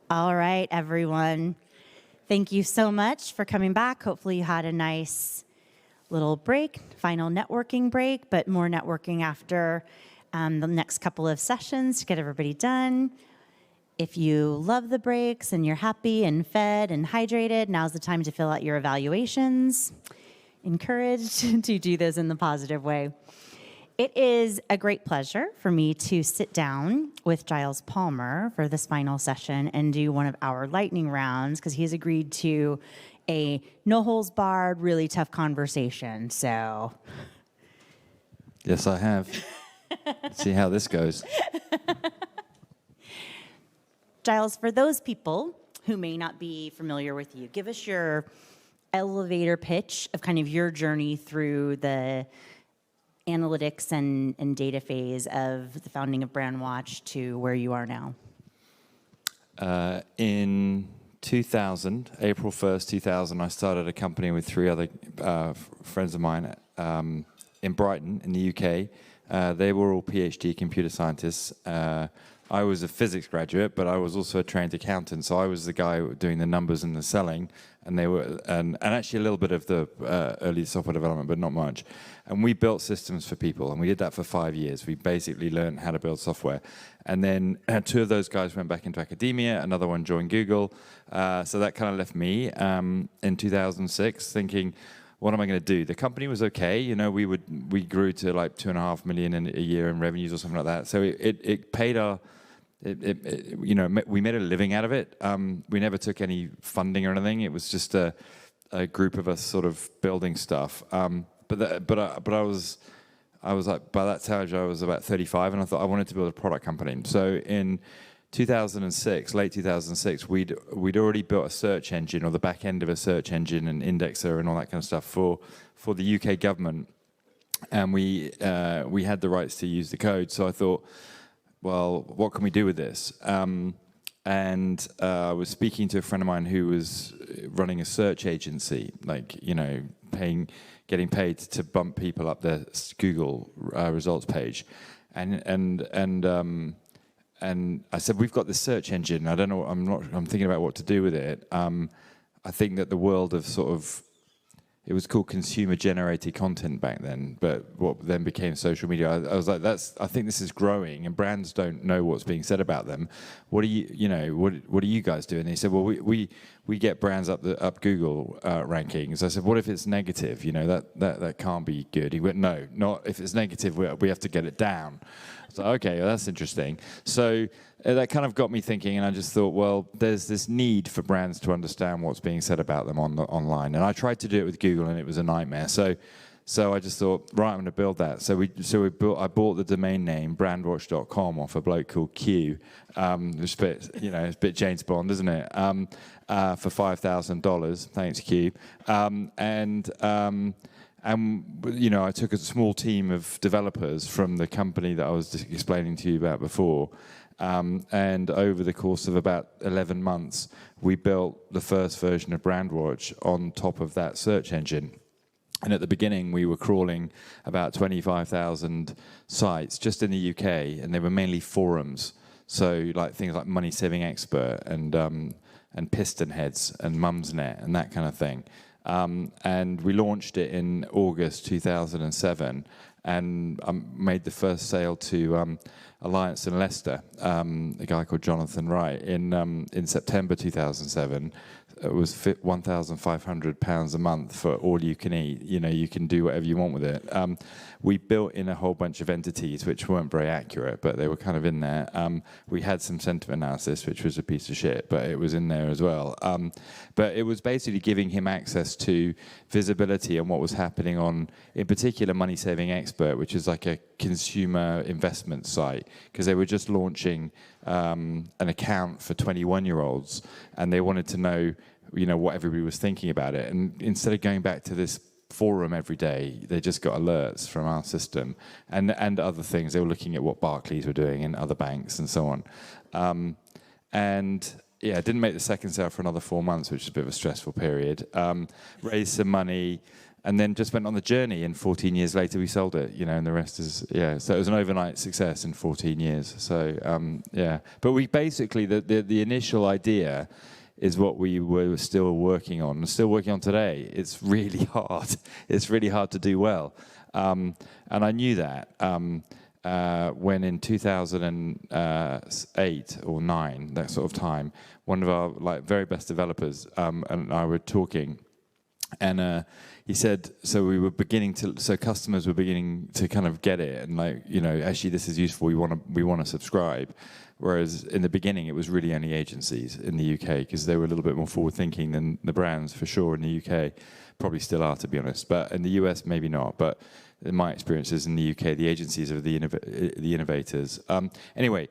All right, everyone. Thank you so much for coming back. Hopefully you had a nice little break, final networking break, but more networking after the next couple of sessions to get everybody done. If you love the breaks and you're happy and fed and hydrated, now's the time to fill out your evaluations. Encouraged to do this in the positive way. It is a great pleasure for me to sit down with Giles Palmer for this final session and do one of our lightning rounds because he's agreed to a no-holds-barred, really tough conversation. So, yes, I have. Let's see how this goes. Giles, for those people who may not be familiar with you, give us your elevator pitch of kind of your journey through the analytics and data phase of the founding of Brandwatch to where you are now. In 2000, April 1st, 2000, I started a company with three other friends of mine in Brighton, in the UK. They were all PhD computer scientists. I was a physics graduate, but I was also a trained accountant, so I was the guy doing the numbers and the selling, and they were, and actually a little bit of the early software development, but not much. And we built systems for people, and we did that for 5 years. We basically learned how to build software. And then two of those guys went back into academia, another one joined Google. So that kind of left me in 2006 thinking, what am I going to do? The company was okay. You know, we grew to like 2.5 million a year in revenues or something like that. So it paid our, you know, we made a living out of it. We never took any funding or anything. It was just a group of us sort of building stuff. But I was like, by that time I was about 35, and I thought I wanted to build a product company. So in 2006, late 2006, we'd already built a search engine, or the back end of a search engine, and indexer and all that kind of stuff for the UK government, and we had the rights to use the code. So I thought, well, what can we do with this? And I was speaking to a friend of mine who was running a search agency, like, you know, getting paid to bump people up their Google results page, and I said, we've got this search engine. I don't know. I'm thinking about what to do with it. I think that the world of sort of, it was called consumer-generated content back then, but what then became social media. I was like, I think this is growing, and brands don't know what's being said about them. What do what are you guys doing? And he said, well, we get brands up Google rankings. I said, what if it's negative? You know, that can't be good. He went, no, not if it's negative. We have to get it down. So okay, well, that's interesting. So that kind of got me thinking, and I just thought, well, there's this need for brands to understand what's being said about them online. And I tried to do it with Google, and it was a nightmare. So I just thought, right, I'm going to build that. I bought the domain name brandwatch.com off a bloke called Q. It's a bit, you know, it's a bit James Bond, isn't it? For $5,000, thanks Q. And you know, I took a small team of developers from the company that I was explaining to you about before, and over the course of about 11 months, we built the first version of Brandwatch on top of that search engine. And at the beginning, we were crawling about 25,000 sites just in the UK, and they were mainly forums. So like things like Money Saving Expert and Piston Heads and Mumsnet and that kind of thing. And we launched it in August 2007, and made the first sale to Alliance in Leicester, a guy called Jonathan Wright, in September 2007. It was £1,500 a month for all you can eat. You know, you can do whatever you want with it. We built in a whole bunch of entities which weren't very accurate, but they were kind of in there. We had some sentiment analysis, which was a piece of shit, but it was in there as well. But it was basically giving him access to visibility on what was happening on, in particular, Money Saving Expert, which is like a consumer investment site, because they were just launching an account for 21-year-olds, and they wanted to know, you know, what everybody was thinking about it. And instead of going back to this forum every day, they just got alerts from our system and other things. They were looking at what Barclays were doing and other banks and so on. And yeah, didn't make the second sale for another 4 months, which is a bit of a stressful period. Raised some money. and then just went on the journey. And 14 years later, we sold it. And the rest is So it was an overnight success in 14 years. So but we basically the initial idea is what we were still working on, and still working on today. It's really hard. It's really hard to do well, and I knew that. When in 2008 or 9, that sort of time, one of our very best developers and I were talking, and he said, so customers were beginning to kind of get it, and actually this is useful. We want to subscribe. Whereas in the beginning, it was really only agencies in the UK, because they were a little bit more forward-thinking than the brands, for sure, in the UK. Probably still are, to be honest. But in the US, maybe not. But in my experiences in the UK, the agencies are the innovators. Anyway,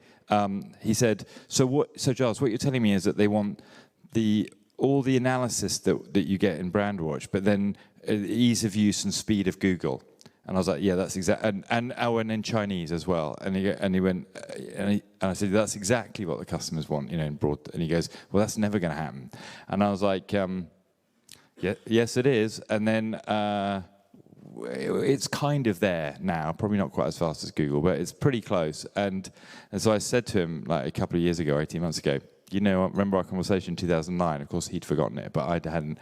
he said, so Giles, what you're telling me is that they want all the analysis that you get in Brandwatch, but then ease of use and speed of Google. And I was like, yeah, that's exactly, and in Chinese as well. And he went, and I said, that's exactly what the customers want, in broad. And he goes, well, that's never going to happen. And I was like, yeah, yes, it is. And then it's kind of there now, probably not quite as fast as Google, but it's pretty close. And so I said to him a couple of years ago, 18 months ago, remember our conversation in 2009? Of course, he'd forgotten it, but I hadn't.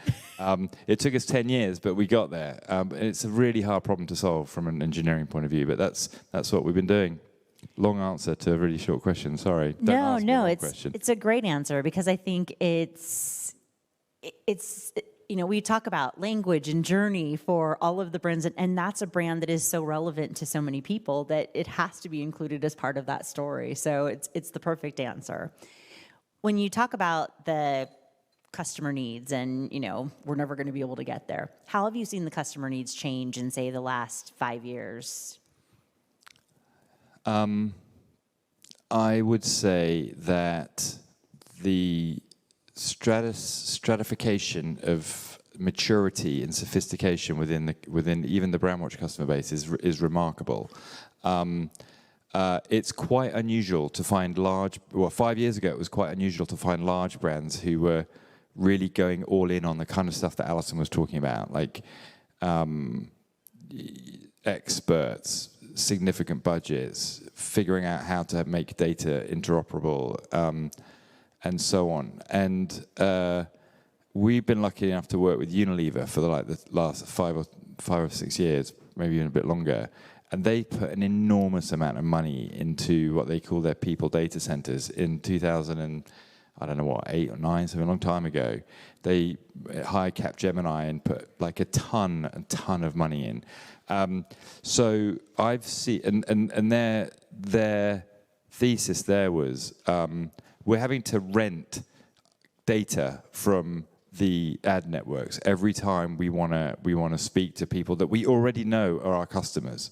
It took us 10 years, but we got there. It's a really hard problem to solve from an engineering point of view, but that's what we've been doing. Long answer to a really short question. Sorry. No, it's a great answer, because I think it's we talk about language and journey for all of the brands, and that's a brand that is so relevant to so many people that it has to be included as part of that story. So it's the perfect answer. When you talk about the customer needs and, we're never going to be able to get there, how have you seen the customer needs change in, say, the last 5 years? I would say that the stratification of maturity and sophistication within even the Brandwatch customer base is remarkable. It's quite unusual to find 5 years ago, it was quite unusual to find large brands who were really going all in on the kind of stuff that Alison was talking about, like experts, significant budgets, figuring out how to make data interoperable, and so on. And we've been lucky enough to work with Unilever for the last 5 or 6 years, maybe even a bit longer. And they put an enormous amount of money into what they call their people data centers in 2000 and, I don't know what, 8 or 9, something a long time ago. They hired Capgemini and put a ton of money in. So I've seen, and their thesis there was, we're having to rent data from the ad networks every time we want to speak to people that we already know are our customers.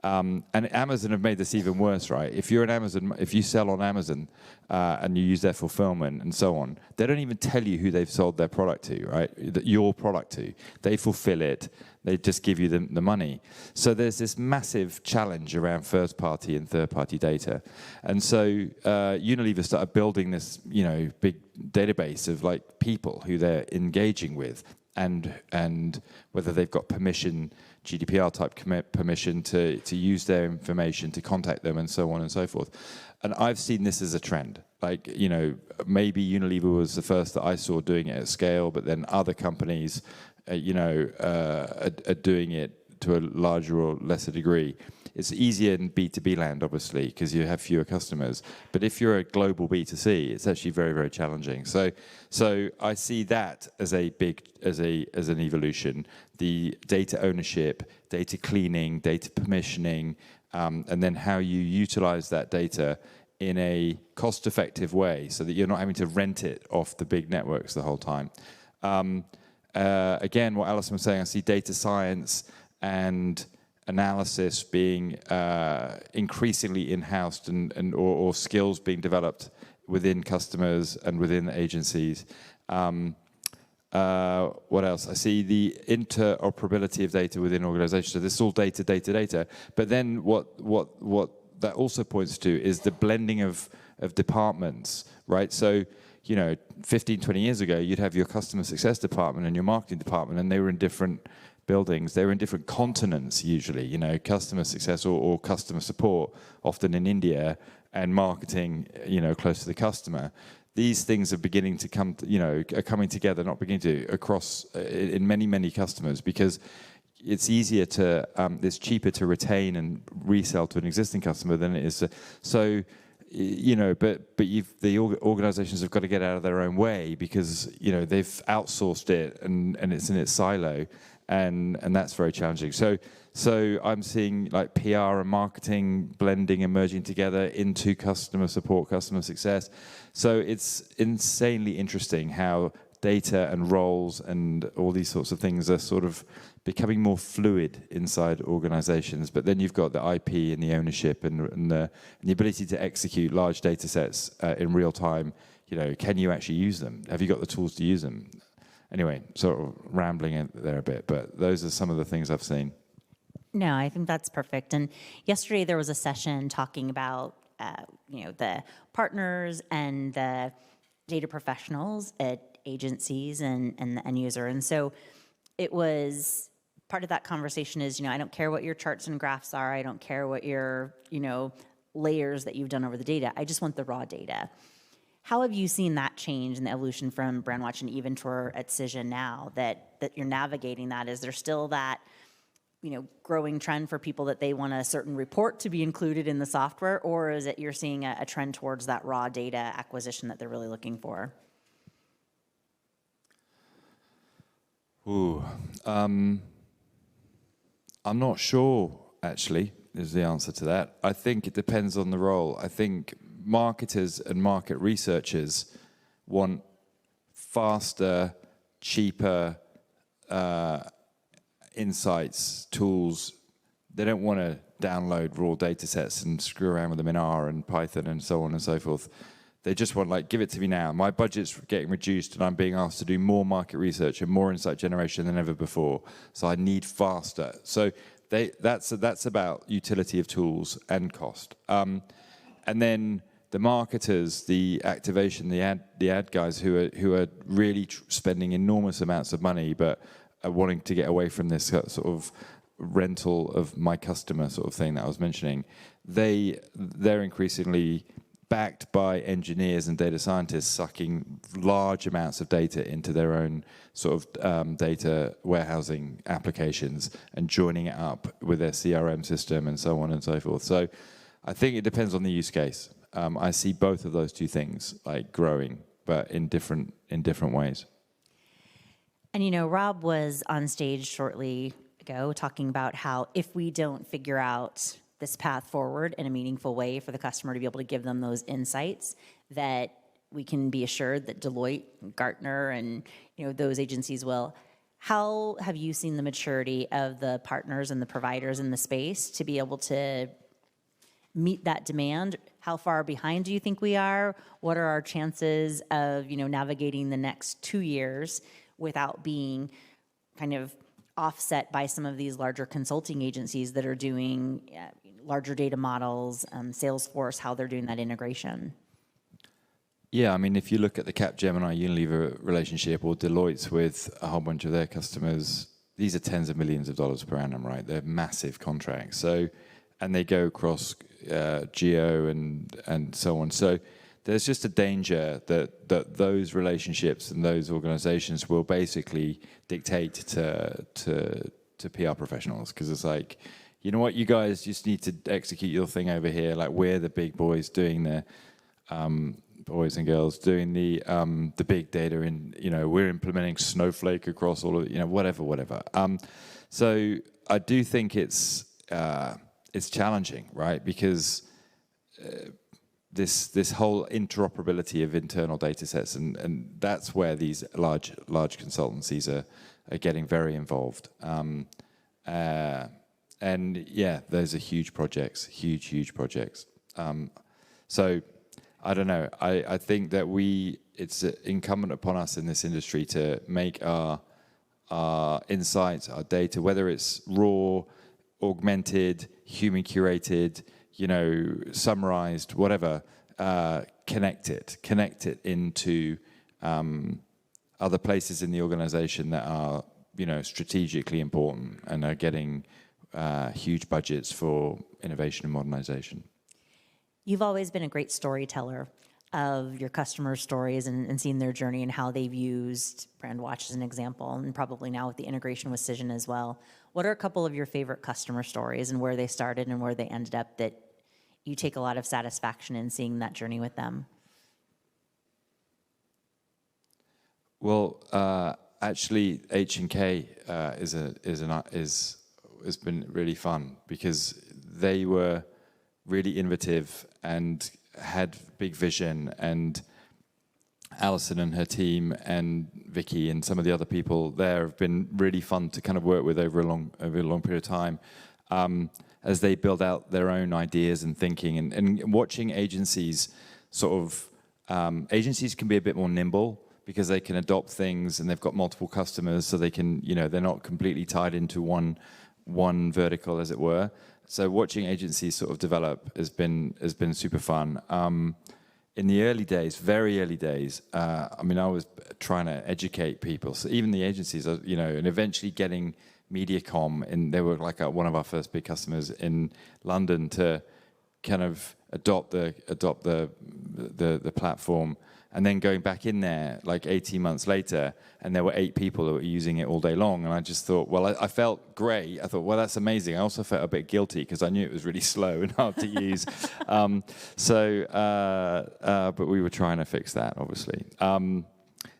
And Amazon have made this even worse, right? If you sell on Amazon and you use their fulfillment and so on, they don't even tell you who they've sold their product to, right? Your product to. They fulfill it. They just give you the money. So there's this massive challenge around first-party and third-party data. And so Unilever started building this, big database of people who they're engaging with, and whether they've got permission, GDPR type permission to use their information, to contact them, and so on and so forth. And I've seen this as a trend. Maybe Unilever was the first that I saw doing it at scale, but then other companies, are doing it to a larger or lesser degree. It's easier in B2B land, obviously, because you have fewer customers. But if you're a global B2C, it's actually very, very challenging. So I see that as an evolution. The data ownership, data cleaning, data permissioning, and then how you utilize that data in a cost-effective way so that you're not having to rent it off the big networks the whole time. Again, what Alison was saying, I see data science and analysis being increasingly in-housed or skills being developed within customers and within agencies. What else? I see the interoperability of data within organizations. So this is all data. But then what that also points to is the blending of departments, right? So 15, 20 years ago, you'd have your customer success department and your marketing department, and they were in different buildings. They're in different continents usually, you know, customer success or customer support, often in India, and marketing, you know, close to the customer. These things are beginning to come, you know, are coming together, not beginning to, across in many, many customers, because it's easier to, it's cheaper to retain and resell to an existing customer than it is to, so, you know, but the organizations have got to get out of their own way because, you know, they've outsourced it and it's in its silo, and that's very challenging. So I'm seeing like PR and marketing blending and merging together into customer support, customer success. So it's insanely interesting how data and roles and all these sorts of things are sort of becoming more fluid inside organizations. But then you've got the IP and the ownership and the ability to execute large data sets in real time. You know, can you actually use them? Have you got the tools to use them? Anyway, sort of rambling there a bit, but those are some of the things I've seen. No, I think that's perfect. And yesterday there was a session talking about, you know, the partners and the data professionals at agencies and the end user. And so it was, part of that conversation is, you know, I don't care what your charts and graphs are. I don't care what your, you know, layers that you've done over the data. I just want the raw data. How have you seen that change in the evolution from Brandwatch and Eventor at Cision now that you're navigating that? Is there still that, you know, growing trend for people that they want a certain report to be included in the software, or is it you're seeing a trend towards that raw data acquisition that they're really looking for? Ooh, I'm not sure, actually, is the answer to that. I think it depends on the role. I think marketers and market researchers want faster, cheaper insights, tools. They don't want to download raw data sets and screw around with them in R and Python and so on and so forth. They just want, like, give it to me now. My budget's getting reduced and I'm being asked to do more market research and more insight generation than ever before. So I need faster. So that's about utility of tools and cost. And then the marketers, the activation, the ad guys who are really spending enormous amounts of money, but are wanting to get away from this sort of rental of my customer sort of thing that I was mentioning. They're increasingly backed by engineers and data scientists sucking large amounts of data into their own sort of data warehousing applications and joining it up with their CRM system and so on and so forth. So I think it depends on the use case. I see both of those two things like growing, but in different ways. And, you know, Rob was on stage shortly ago talking about how if we don't figure out this path forward in a meaningful way for the customer to be able to give them those insights, that we can be assured that Deloitte, and Gartner, and, you know, those agencies will. How have you seen the maturity of the partners and the providers in the space to be able to meet that demand? How far behind do you think we are? What are our chances of, you know, navigating the next 2 years without being kind of offset by some of these larger consulting agencies that are doing larger data models, Salesforce, how they're doing that integration? Yeah, I mean, if you look at the Capgemini Unilever relationship or Deloitte's with a whole bunch of their customers, these are tens of millions of dollars per annum, right? They're massive contracts. So, and they go across geo and so on. So there's just a danger that those relationships and those organizations will basically dictate to PR professionals, because it's like, you know what, you guys just need to execute your thing over here. Like, we're the big boys doing the boys and girls doing the big data, and, you know, we're implementing Snowflake across all of, you know, whatever. So I do think it's challenging, right? Because this whole interoperability of internal data sets, and that's where these large consultancies are getting very involved. And yeah, those are huge projects, huge projects. So I don't know. I think that it's incumbent upon us in this industry to make our insights, our data, whether it's raw, augmented, human curated, you know, summarized, whatever, connect it into other places in the organization that are strategically important and are getting huge budgets for innovation and modernization. You've always been a great storyteller of your customers' stories and seeing their journey and how they've used Brandwatch as an example, and probably now with the integration with Cision as well. What are a couple of your favorite customer stories and where they started and where they ended up that you take a lot of satisfaction in seeing that journey with them? Well, actually, H&K has been really fun because they were really innovative and had big vision, and Alison and her team and Vicky and some of the other people there have been really fun to kind of work with over a long period of time, as they build out their own ideas and thinking, and watching agencies agencies can be a bit more nimble because they can adopt things and they've got multiple customers, so they can, they're not completely tied into one vertical, as it were. So watching agencies sort of develop has been super fun. In the early days, very early days, I was trying to educate people. So even the agencies, and eventually getting Mediacom, and they were like one of our first big customers in London, to kind of adopt the platform. And then going back in there like 18 months later, and there were 8 people that were using it all day long. And I just thought, well, I felt great. I thought, well, that's amazing. I also felt a bit guilty because I knew it was really slow and hard to use. But we were trying to fix that, obviously. And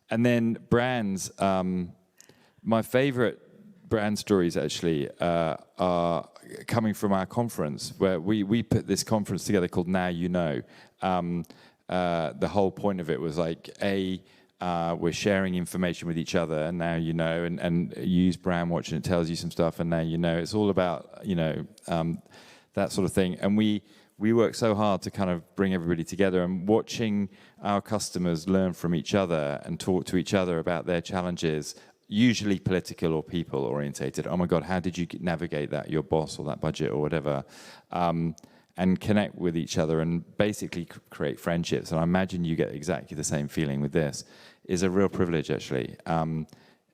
then brands. My favorite brand stories actually are coming from our conference, where we put this conference together called Now You Know. The whole point of it was like, we're sharing information with each other, and now you know, and you use Brandwatch and it tells you some stuff, and now you know. It's all about, that sort of thing. And we work so hard to kind of bring everybody together, and watching our customers learn from each other and talk to each other about their challenges, usually political or people orientated. Oh my God, how did you navigate that, your boss or that budget or whatever? And connect with each other and basically create friendships. And I imagine you get exactly the same feeling with this. Is a real privilege, actually.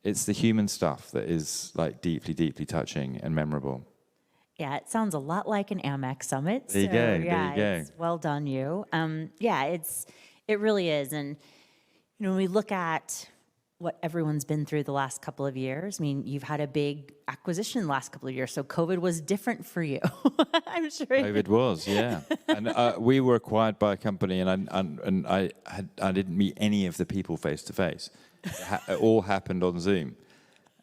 It's the human stuff that is like deeply, deeply touching and memorable. Yeah, it sounds a lot like an AMEC summit. There you go. Yeah, there you go. it's well done, you. It really is. And when we look at what everyone's been through the last couple of years. I mean, you've had a big acquisition the last couple of years, so COVID was different for you. I'm sure. COVID was, yeah. And we were acquired by a company, and I didn't meet any of the people face to face. It all happened on Zoom,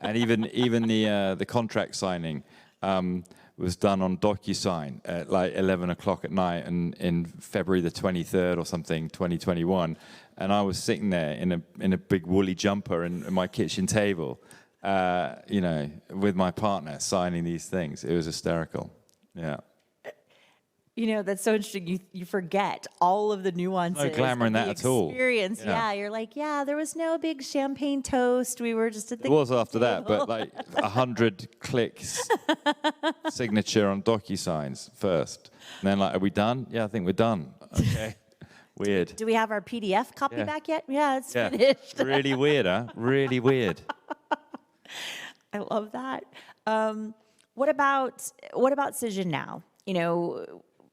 and even the contract signing was done on DocuSign at like 11 o'clock at night, and in February the 23rd or something, 2021. And I was sitting there in a big woolly jumper in my kitchen table, with my partner signing these things. It was hysterical. Yeah. That's so interesting. You forget all of the nuances. No glamour in that at all. Experience. Yeah, you're like, there was no big champagne toast. We were just at the. It was after that, but like 100 clicks, signature on DocuSigns first, and then like, are we done? Yeah, I think we're done. Okay. Weird. Do we have our PDF copy back yet? Yeah, it's finished. Really weird, huh? Really weird. I love that. What about Cision now?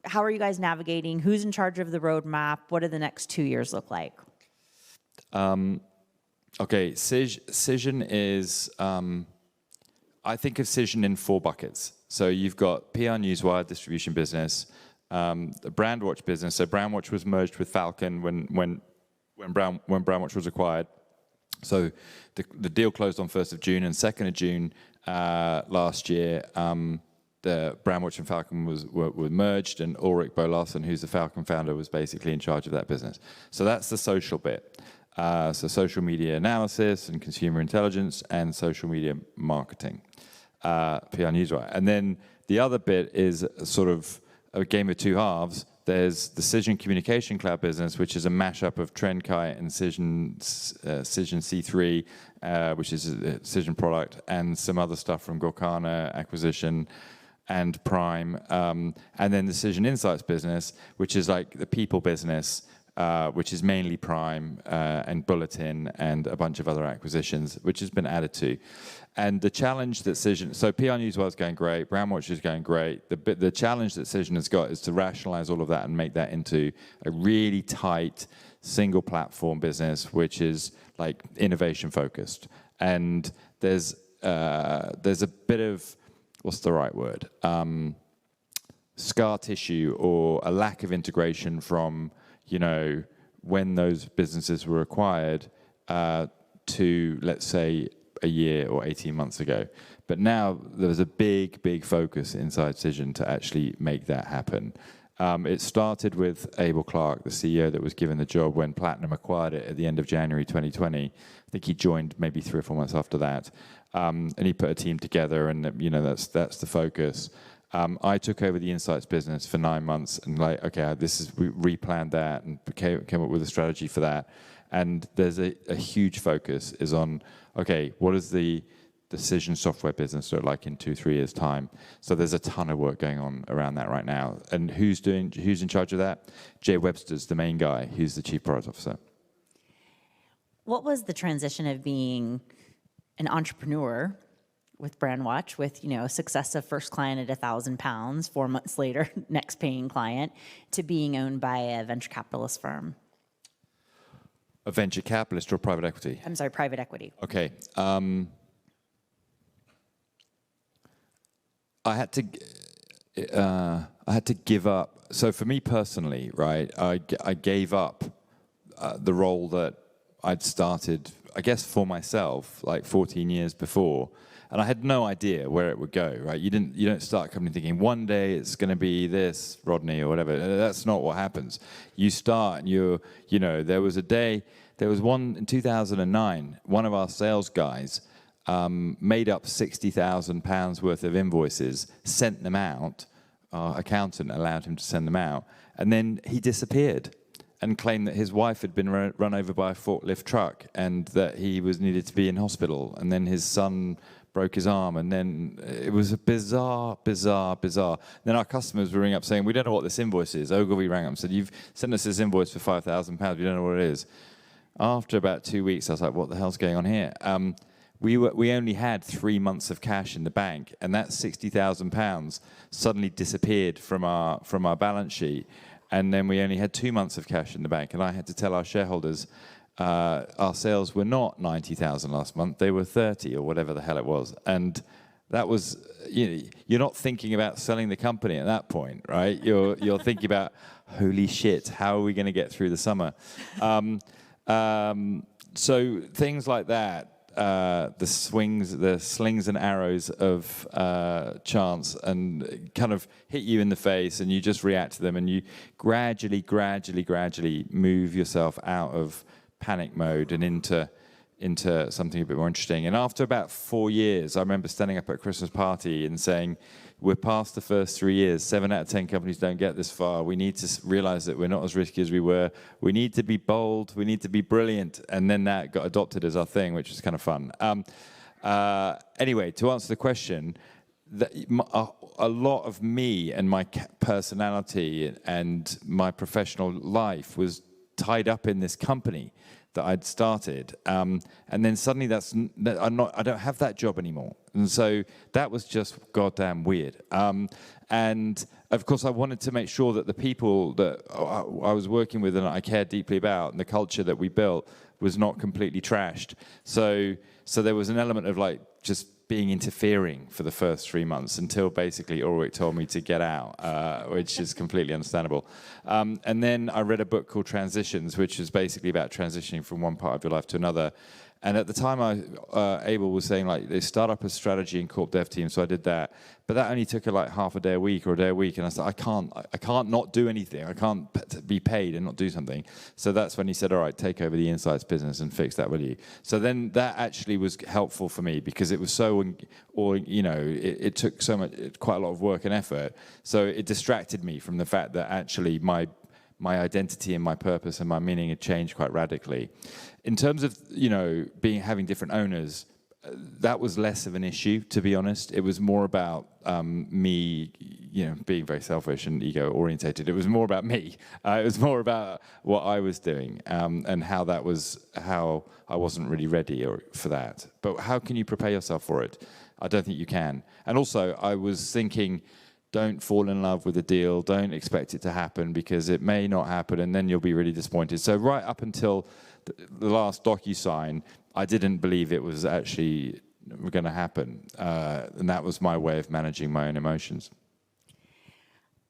How are you guys navigating? Who's in charge of the roadmap? What do the next 2 years look like? Okay, Cision is. I think of Cision in 4 buckets. So you've got PR Newswire distribution business. The Brandwatch business. So Brandwatch was merged with Falcon when Brandwatch was acquired. So the deal closed on 1st of June, and 2nd of June last year, the Brandwatch and Falcon were merged, and Ulrich Bo Larsen, who's the Falcon founder, was basically in charge of that business. So that's the social bit. So social media analysis and consumer intelligence and social media marketing, PR Newswire. And then the other bit is sort of a game of 2 halves. There's the Cision Communication Cloud business, which is a mashup of TrendKite and Cision C3, which is a Cision product, and some other stuff from Gorkana acquisition and Prime. And then the Cision Insights business, which is like the people business, which is mainly Prime and Bulletin and a bunch of other acquisitions, which has been added to. And the challenge that Cision, so PR Newswire is going great, Brandwatch is going great. The challenge that Cision has got is to rationalize all of that and make that into a really tight, single platform business, which is like innovation focused. And there's a bit of, what's the right word? Scar tissue or a lack of integration from, when those businesses were acquired to, let's say, a year or 18 months ago. But now there's a big focus inside Cision to actually make that happen. It started with Abel Clark, the CEO that was given the job when Platinum acquired it at the end of January 2020. I think he joined maybe 3 or 4 months after that. And he put a team together, and that's the focus. I took over the insights business for 9 months, and we replanned that and came up with a strategy for that. And there's a huge focus is on, okay, what does the Cision software business look like in 2-3 years' time? So there's a ton of work going on around that right now. And who's in charge of that? Jay Webster's the main guy, who's the chief product officer. What was the transition of being an entrepreneur with Brandwatch, with a successive first client at £1,000, 4 months later, next paying client, to being owned by a venture capitalist firm? A venture capitalist or private equity? I'm sorry, private equity. Okay. I had to give up. So for me personally, right, I gave up the role that I'd started, I guess, for myself, like 14 years before, and I had no idea where it would go. Right, you don't start a company thinking one day it's going to be this, Rodney, or whatever. That's not what happens. You start, and there was one in 2009. One of our sales guys made up £60,000 worth of invoices, sent them out. Our accountant allowed him to send them out, and then he disappeared and claimed that his wife had been run over by a forklift truck and that he needed to be in hospital, and then his son broke his arm, and then it was a bizarre. Then our customers were ringing up saying, we don't know what this invoice is. Ogilvy rang up and said, you've sent us this invoice for £5,000, we don't know what it is. After about 2 weeks, I was like, what the hell's going on here? We only had 3 months of cash in the bank, and that £60,000 suddenly disappeared from our balance sheet. And then we only had 2 months of cash in the bank, and I had to tell our shareholders our sales were not 90,000 last month; they were 30 or whatever the hell it was. And that was, you're not thinking about selling the company at that point, right? You're thinking about, holy shit, how are we going to get through the summer? So things like that. The slings and arrows of chance, and kind of hit you in the face, and you just react to them, and you gradually move yourself out of panic mode and into something a bit more interesting. And after about 4 years, I remember standing up at a Christmas party and saying, we're past the first 3 years. 7 out of 10 companies don't get this far. We need to realize that we're not as risky as we were. We need to be bold. We need to be brilliant. And then that got adopted as our thing, which was kind of fun. Anyway, to answer the question, a lot of me and my personality and my professional life was tied up in this company that I'd started, and then suddenly I don't have that job anymore, and so that was just goddamn weird. And of course, I wanted to make sure that the people that I was working with and I cared deeply about, and the culture that we built was not completely trashed. So there was an element of like just being interfering for the first 3 months until basically Ulrich told me to get out, which is completely understandable. And then I read a book called Transitions, which is basically about transitioning from one part of your life to another. And at the time, Abel was saying, like, they start up a strategy and corp dev team, so I did that. But that only took like half a day a week or a day a week, and I said, I can't not do anything. I can't be paid and not do something. So that's when he said, all right, take over the insights business and fix that, will you? So then that actually was helpful for me because it was so, it took quite a lot of work and effort. So it distracted me from the fact that actually my identity and my purpose and my meaning had changed quite radically. In terms of having different owners, that was less of an issue, to be honest. It was more about me, being very selfish and ego-orientated. It was more about me. It was more about what I was doing and how I wasn't really ready for that. But how can you prepare yourself for it? I don't think you can. And also, I was thinking, don't fall in love with the deal. Don't expect it to happen because it may not happen, and then you'll be really disappointed. So right up until the last DocuSign, I didn't believe it was actually going to happen. And that was my way of managing my own emotions.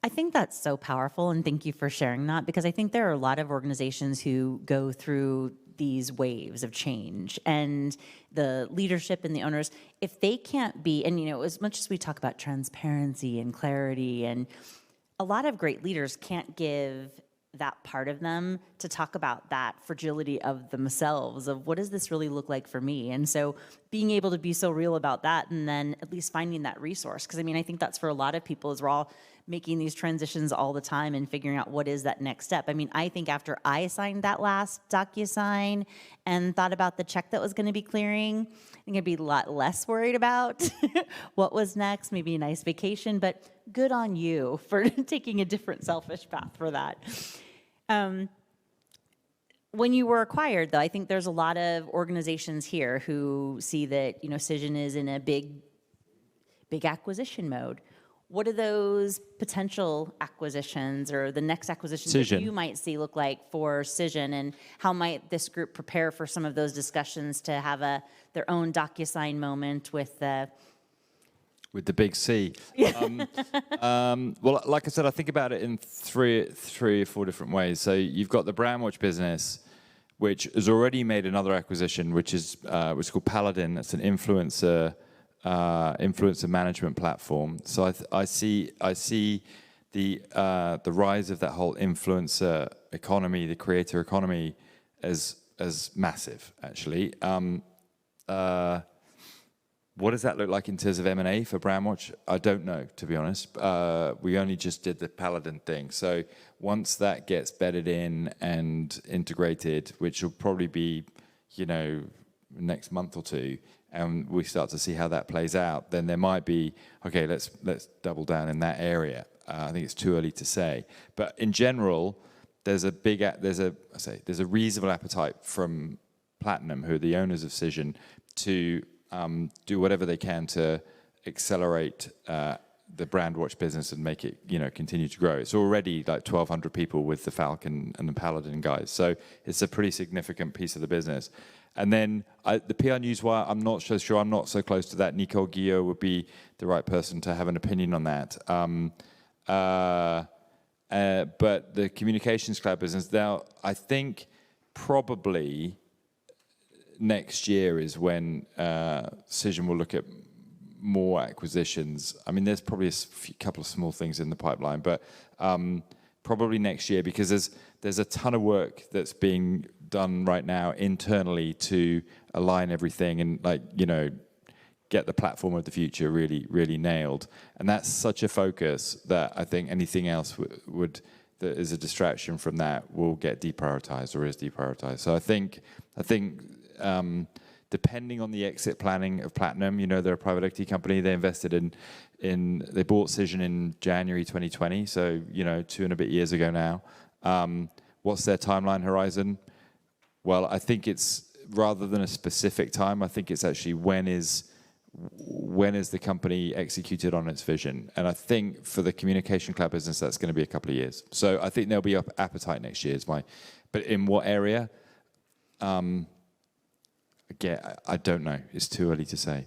I think that's so powerful, and thank you for sharing that, because I think there are a lot of organizations who go through these waves of change, and the leadership and the owners, if they can't be, and as much as we talk about transparency and clarity, and a lot of great leaders can't give that part of them to talk about that fragility of themselves, of what does this really look like for me? And so being able to be so real about that, and then at least finding that resource, because I think that's for a lot of people, is we're all making these transitions all the time and figuring out what is that next step. I think after I signed that last DocuSign and thought about the check that was going to be clearing, I think I'd be a lot less worried about what was next, maybe a nice vacation, but good on you for taking a different selfish path for that. When you were acquired, though, I think there's a lot of organizations here who see that, Cision is in a big acquisition mode. What are those potential acquisitions or the next acquisitions that you might see look like for Cision, and how might this group prepare for some of those discussions to have their own DocuSign moment with the big C? Well, like I said, I think about it in three or four different ways. So you've got the Brandwatch business, which has already made another acquisition, which is called Paladin. It's an influencer management platform. So I see the rise of that whole influencer economy, the creator economy, as massive, actually. What does that look like in terms of M&A for Brandwatch? I don't know, to be honest. We only just did the Paladin thing. So once that gets bedded in and integrated, which will probably be, next month or two, and we start to see how that plays out, then there might be, okay, let's double down in that area. I think it's too early to say. But in general, there's a reasonable appetite from Platinum, who are the owners of Cision, to do whatever they can to accelerate the Brandwatch business and make it, continue to grow. It's already like 1,200 people with the Falcon and the Paladin guys, so it's a pretty significant piece of the business. And then the PR Newswire, I'm not so sure. I'm not so close to that. Nicole Guillot would be the right person to have an opinion on that. But the Communications Cloud business, now, I think probably next year is when Cision will look at more acquisitions. There's probably a couple of small things in the pipeline, but probably next year, because there's a ton of work that's being done right now internally to align everything and get the platform of the future really, really nailed. And that's such a focus that I think anything else that is a distraction from that will get deprioritized or is deprioritized. So I think depending on the exit planning of Platinum, they're a private equity company. They invested they bought Cision in January 2020, so 2 and a bit years ago now. What's their timeline horizon? Well, I think it's, rather than a specific time, I think it's actually when is the company executed on its vision. And I think for the Communication Cloud business, that's going to be a couple of years. So I think there'll be appetite next year. But in what area? Again, I don't know. It's too early to say.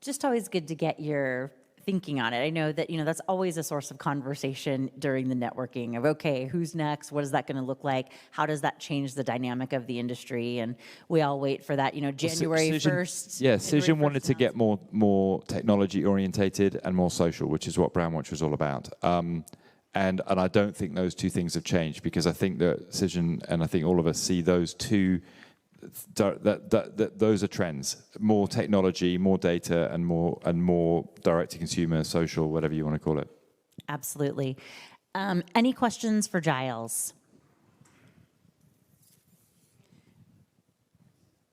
Just always good to get your thinking on it. I know that, that's always a source of conversation during the networking of, okay, who's next? What is that going to look like? How does that change the dynamic of the industry? And we all wait for that, January 1st. Yeah, Cision wanted to get more technology orientated and more social, which is what Brandwatch was all about. And I don't think those two things have changed, because I think that Cision, and I think all of us, see those two, those are trends: more technology, more data, and more direct to consumer, social, whatever you want to call it. Absolutely. Any questions for Giles?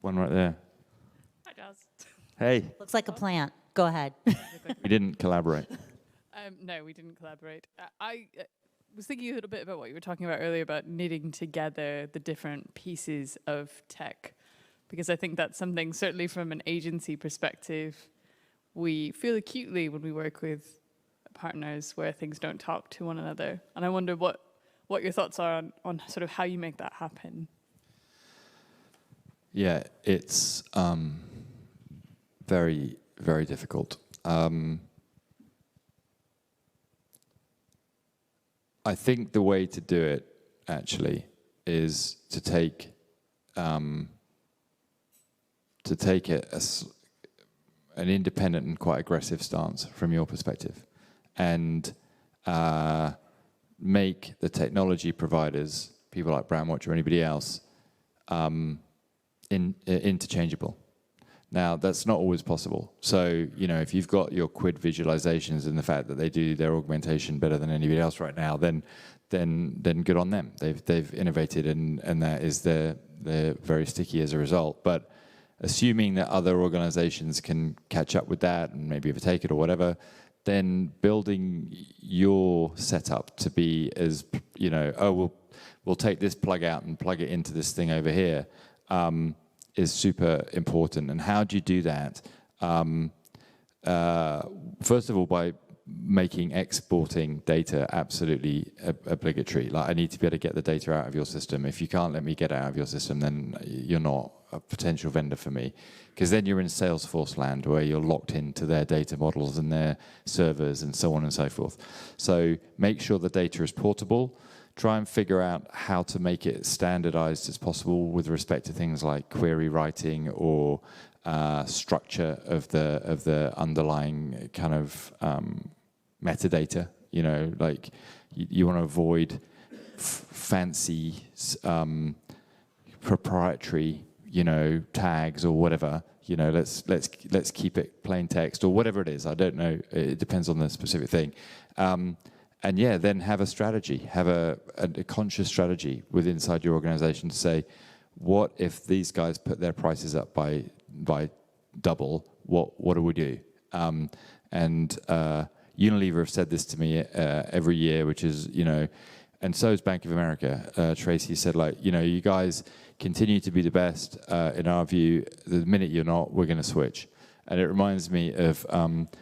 One right there. Hi, Giles. Hey, Looks like a plant. Go ahead. we didn't collaborate. No, we didn't collaborate. I was thinking a little bit about what you were talking about earlier about knitting together the different pieces of tech, because I think that's something, certainly from an agency perspective, we feel acutely when we work with partners where things don't talk to one another. And I wonder what your thoughts are on sort of how you make that happen. Yeah, it's very, very difficult. I think the way to do it, actually, is to take it as an independent and quite aggressive stance from your perspective, and make the technology providers, people like Brandwatch or anybody else, interchangeable. Now, that's not always possible. So, you know, if you've got your quid visualizations and the fact that they do their augmentation better than anybody else right now, then good on them. They've innovated, and that is they're very sticky as a result. But assuming that other organizations can catch up with that and maybe overtake it or whatever, then building your setup to be as, you know, oh, we'll take this plug out and plug it into this thing over here, is super important. And how do you do that? First of all, by making exporting data absolutely obligatory. Like, I need to be able to get the data out of your system. If you can't let me get it out of your system, then you're not a potential vendor for me. Because then you're in Salesforce land where you're locked into their data models and their servers and so on and so forth. So make sure the data is portable. Try and figure out how to make it standardized as possible with respect to things like query writing or structure of the underlying kind of metadata. You know, like you want to avoid fancy proprietary, you know, tags or whatever. You know, let's keep it plain text or whatever it is. I don't know. It depends on the specific thing. And yeah, then have a strategy, have a conscious strategy inside your organization to say, what if these guys put their prices up by double? What do we do? And Unilever have said this to me every year, which is, you know, and so is Bank of America. Tracy said, like, you know, you guys continue to be the best in our view. The minute you're not, we're going to switch. And it reminds me of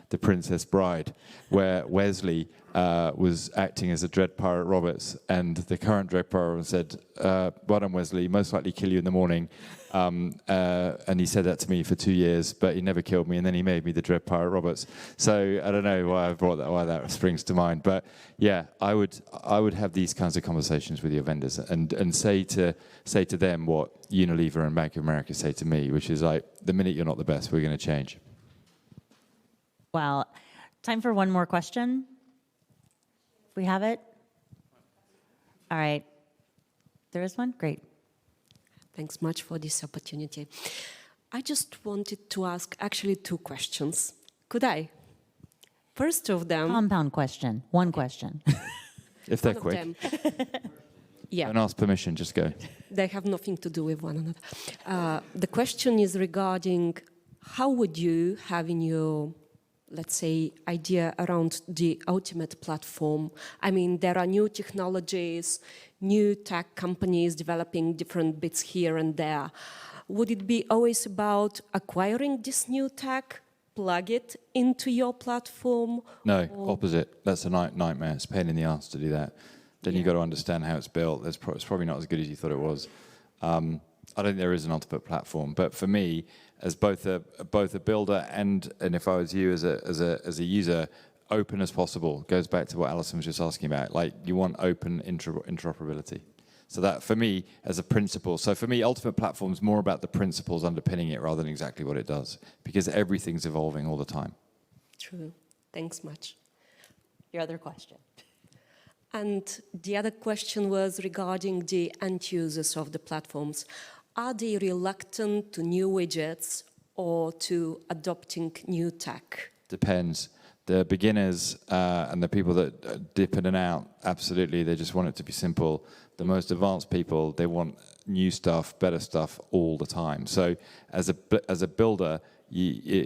The Princess Bride, where Wesley was acting as a Dread Pirate Roberts, and the current Dread Pirate Roberts said, well done, Wesley, most likely kill you in the morning. And he said that to me for 2 years, but he never killed me, and then he made me the Dread Pirate Roberts. So I don't know why that springs to mind. But yeah, I would have these kinds of conversations with your vendors and say to them what Unilever and Bank of America say to me, which is like, the minute you're not the best, we're going to change. Well, time for one more question. If we have it. All right. There is one? Great. Thanks much for this opportunity. I just wanted to ask actually 2 questions. Could I? First of them... Compound question. One question. If they're quick. Yeah. Don't ask permission, just go. They have nothing to do with one another. The question is regarding how would you have in your, let's say, idea around the ultimate platform? I mean, there are new technologies, new tech companies developing different bits here and there. Would it be always about acquiring this new tech, plug it into your platform? No, opposite. That's a nightmare. It's a pain in the ass to do that. Then you've got to understand how it's built. It's probably not as good as you thought it was. I don't think there is an ultimate platform. But for me, as both a builder and if I was you as a user, open as possible. Goes back to what Alison was just asking about. Like, you want open interoperability. So that, for me, as a principle. So for me, ultimate platform is more about the principles underpinning it rather than exactly what it does, because everything's evolving all the time. True. Thanks much. Your other question. And the other question was regarding the end users of the platforms. Are they reluctant to new widgets or to adopting new tech? Depends. The beginners and the people that dip in and out, absolutely, they just want it to be simple. the most advanced people, they want new stuff, better stuff all the time. So as a builder,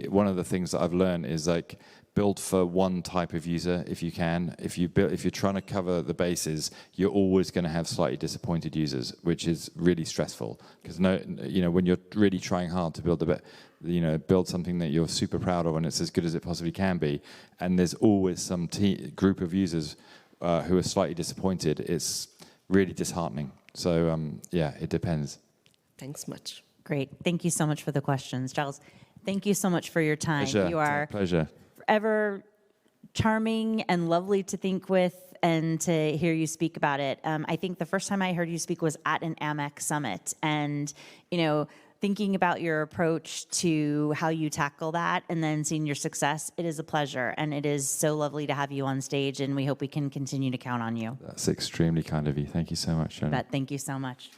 one of the things that I've learned is like build for one type of user if you can. If you're trying to cover the bases, you're always going to have slightly disappointed users, which is really stressful. Because when you're really trying hard to build something that you're super proud of and it's as good as it possibly can be, and there's always some group of users who are slightly disappointed, it's really disheartening. So it depends. Thanks much. Great. Thank you so much for the questions. Giles, thank you so much for your time. Pleasure. You are Pleasure. Forever charming and lovely to think with and to hear you speak about it. I think the first time I heard you speak was at an AMEC summit. And, thinking about your approach to how you tackle that and then seeing your success, it is a pleasure. And it is so lovely to have you on stage, and we hope we can continue to count on you. That's extremely kind of you. Thank you so much, Johna. Thank you so much.